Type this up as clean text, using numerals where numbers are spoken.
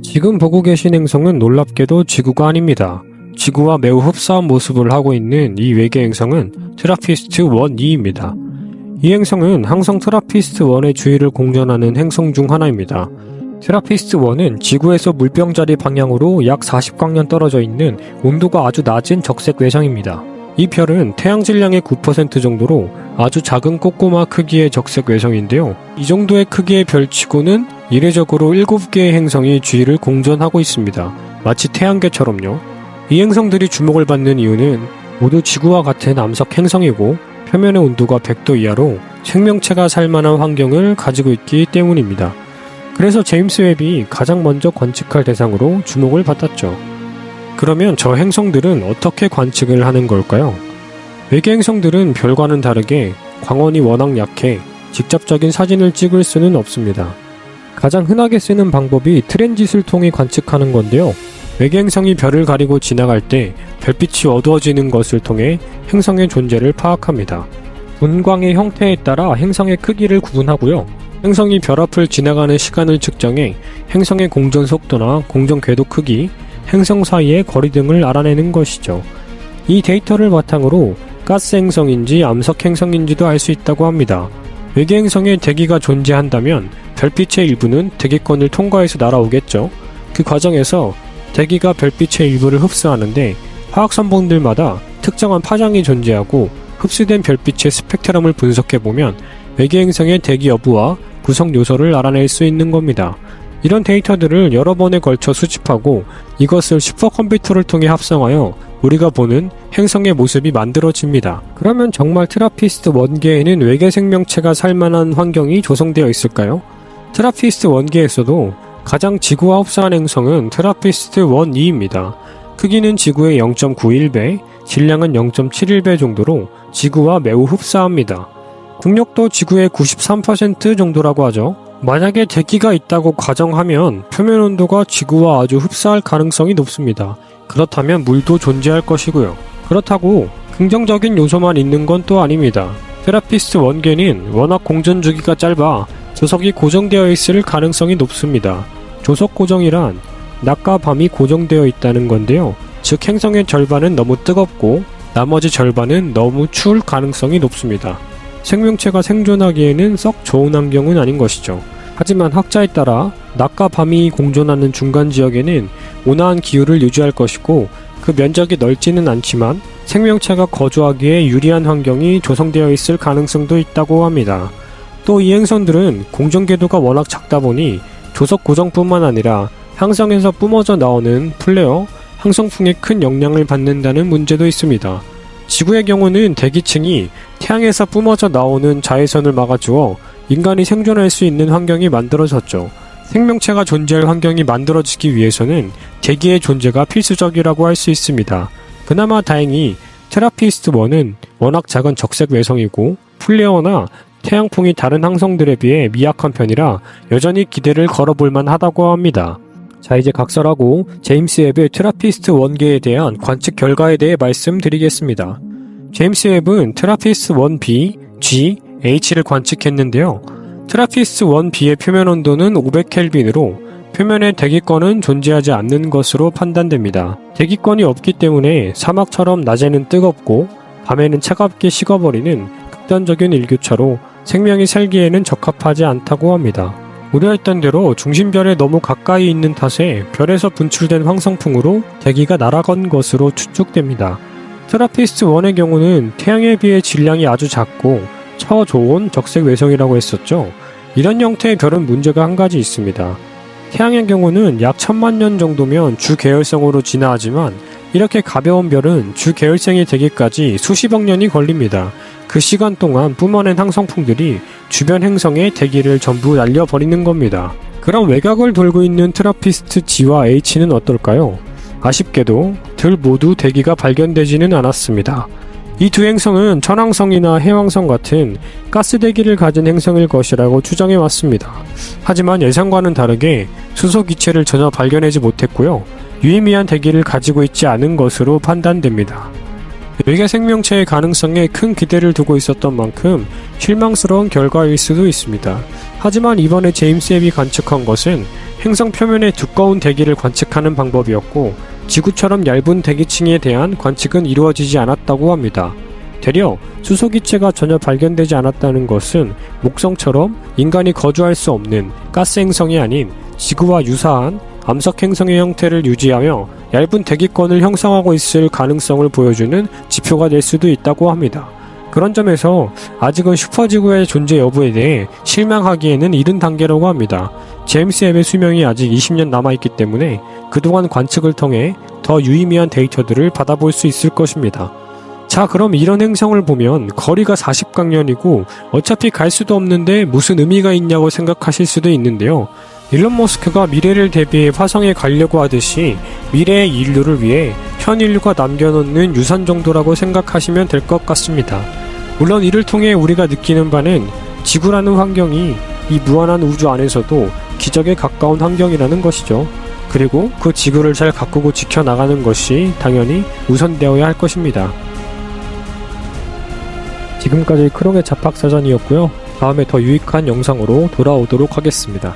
지금 보고 계신 행성은 놀랍게도 지구가 아닙니다. 지구와 매우 흡사한 모습을 하고 있는 이 외계 행성은 트라피스트-1E입니다. 이 행성은 항성 트라피스트-1의 주위를 공전하는 행성 중 하나입니다. 트라피스트-1은 지구에서 물병자리 방향으로 약 40광년 떨어져 있는 온도가 아주 낮은 적색 외성입니다. 이 별은 태양 질량의 9% 정도로 아주 작은 꼬꼬마 크기의 적색 외성인데요. 이 정도의 크기의 별치고는 이례적으로 7개의 행성이 주위를 공전하고 있습니다. 마치 태양계처럼요. 이 행성들이 주목을 받는 이유는 모두 지구와 같은 암석 행성이고 표면의 온도가 100도 이하로 생명체가 살만한 환경을 가지고 있기 때문입니다. 그래서 제임스 웹이 가장 먼저 관측할 대상으로 주목을 받았죠. 그러면 저 행성들은 어떻게 관측을 하는 걸까요? 외계 행성들은 별과는 다르게 광원이 워낙 약해 직접적인 사진을 찍을 수는 없습니다. 가장 흔하게 쓰는 방법이 트랜짓을 통해 관측하는 건데요. 외계 행성이 별을 가리고 지나갈 때 별빛이 어두워지는 것을 통해 행성의 존재를 파악합니다. 분광의 형태에 따라 행성의 크기를 구분하고요. 행성이 별 앞을 지나가는 시간을 측정해 행성의 공전 속도나 공전 궤도 크기, 행성 사이의 거리 등을 알아내는 것이죠. 이 데이터를 바탕으로 가스 행성인지 암석 행성인지도 알 수 있다고 합니다. 외계 행성에 대기가 존재한다면 별빛의 일부는 대기권을 통과해서 날아오겠죠. 그 과정에서 대기가 별빛의 일부를 흡수하는데 화학선분들마다 특정한 파장이 존재하고 흡수된 별빛의 스펙트럼을 분석해보면 외계 행성의 대기 여부와 구성 요소를 알아낼 수 있는 겁니다. 이런 데이터들을 여러 번에 걸쳐 수집하고 이것을 슈퍼컴퓨터를 통해 합성하여 우리가 보는 행성의 모습이 만들어집니다. 그러면 정말 트라피스트-1계에는 외계 생명체가 살만한 환경이 조성되어 있을까요? 트라피스트-1계에서도 가장 지구와 흡사한 행성은 트라피스트-1E입니다. 크기는 지구의 0.91배, 질량은 0.71배 정도로 지구와 매우 흡사합니다. 중력도 지구의 93% 정도라고 하죠. 만약에 대기가 있다고 가정하면 표면 온도가 지구와 아주 흡사할 가능성이 높습니다. 그렇다면 물도 존재할 것이고요. 그렇다고 긍정적인 요소만 있는 건 또 아닙니다. 트라피스트-1계는 워낙 공전 주기가 짧아 조석이 고정되어 있을 가능성이 높습니다. 조석 고정이란 낮과 밤이 고정되어 있다는 건데요. 즉 행성의 절반은 너무 뜨겁고 나머지 절반은 너무 추울 가능성이 높습니다. 생명체가 생존하기에는 썩 좋은 환경은 아닌 것이죠. 하지만 학자에 따라 낮과 밤이 공존하는 중간 지역에는 온화한 기후를 유지할 것이고 그 면적이 넓지는 않지만 생명체가 거주하기에 유리한 환경이 조성되어 있을 가능성도 있다고 합니다. 또 이 행성들은 공전 궤도가 워낙 작다 보니 조석 고정뿐만 아니라 항성에서 뿜어져 나오는 플레어, 항성풍에 큰 영향을 받는다는 문제도 있습니다. 지구의 경우는 대기층이 태양에서 뿜어져 나오는 자외선을 막아주어 인간이 생존할 수 있는 환경이 만들어졌죠. 생명체가 존재할 환경이 만들어지기 위해서는 대기의 존재가 필수적이라고 할 수 있습니다. 그나마 다행히 트라피스트-1은 워낙 작은 적색 외성이고 플레어나 태양풍이 다른 항성들에 비해 미약한 편이라 여전히 기대를 걸어볼 만하다고 합니다. 자, 이제 각설하고 제임스 웹의 트라피스트-1계에 대한 관측 결과에 대해 말씀드리겠습니다. 제임스 웹은 트라피스트-1b, G, H를 관측했는데요. 트라피스트-1b의 표면 온도는 500켈빈으로 표면에 대기권은 존재하지 않는 것으로 판단됩니다. 대기권이 없기 때문에 사막처럼 낮에는 뜨겁고 밤에는 차갑게 식어버리는 극단적인 일교차로 생명이 살기에는 적합하지 않다고 합니다. 우려했던 대로 중심별에 너무 가까이 있는 탓에 별에서 분출된 황성풍으로 대기가 날아간 것으로 추측됩니다. 트라피스트-1의 경우는 태양에 비해 질량이 아주 작고 처좋은 적색 외성이라고 했었죠. 이런 형태의 별은 문제가 한 가지 있습니다. 태양의 경우는 약 1000만 년 정도면 주계열성으로 진화하지만 이렇게 가벼운 별은 주계열성이 되기까지 수십억 년이 걸립니다. 그 시간 동안 뿜어낸 항성풍들이 주변 행성의 대기를 전부 날려버리는 겁니다. 그럼 외곽을 돌고 있는 트라피스트 G와 H는 어떨까요? 아쉽게도 둘 모두 대기가 발견되지는 않았습니다. 이 두 행성은 천왕성이나 해왕성 같은 가스 대기를 가진 행성일 것이라고 추정해왔습니다. 하지만 예상과는 다르게 수소 기체를 전혀 발견하지 못했고요. 유의미한 대기를 가지고 있지 않은 것으로 판단됩니다. 외계 생명체의 가능성에 큰 기대를 두고 있었던 만큼 실망스러운 결과일 수도 있습니다. 하지만 이번에 제임스 웹이 관측한 것은 행성 표면의 두꺼운 대기를 관측하는 방법이었고 지구처럼 얇은 대기층에 대한 관측은 이루어지지 않았다고 합니다. 되려 수소기체가 전혀 발견되지 않았다는 것은 목성처럼 인간이 거주할 수 없는 가스 행성이 아닌 지구와 유사한 암석 행성의 형태를 유지하며 얇은 대기권을 형성하고 있을 가능성을 보여주는 지표가 될 수도 있다고 합니다. 그런 점에서 아직은 슈퍼지구의 존재 여부에 대해 실망하기에는 이른 단계라고 합니다. 제임스 웹의 수명이 아직 20년 남아있기 때문에 그동안 관측을 통해 더 유의미한 데이터들을 받아볼 수 있을 것입니다. 자, 그럼 이런 행성을 보면 거리가 40광년이고 어차피 갈 수도 없는데 무슨 의미가 있냐고 생각하실 수도 있는데요. 일론 머스크가 미래를 대비해 화성에 가려고 하듯이 미래의 인류를 위해 현 인류가 남겨놓는 유산 정도라고 생각하시면 될 것 같습니다. 물론 이를 통해 우리가 느끼는 바는 지구라는 환경이 이 무한한 우주 안에서도 기적에 가까운 환경이라는 것이죠. 그리고 그 지구를 잘 가꾸고 지켜나가는 것이 당연히 우선되어야 할 것입니다. 지금까지 크롱의 잡학사전이었고요. 다음에 더 유익한 영상으로 돌아오도록 하겠습니다.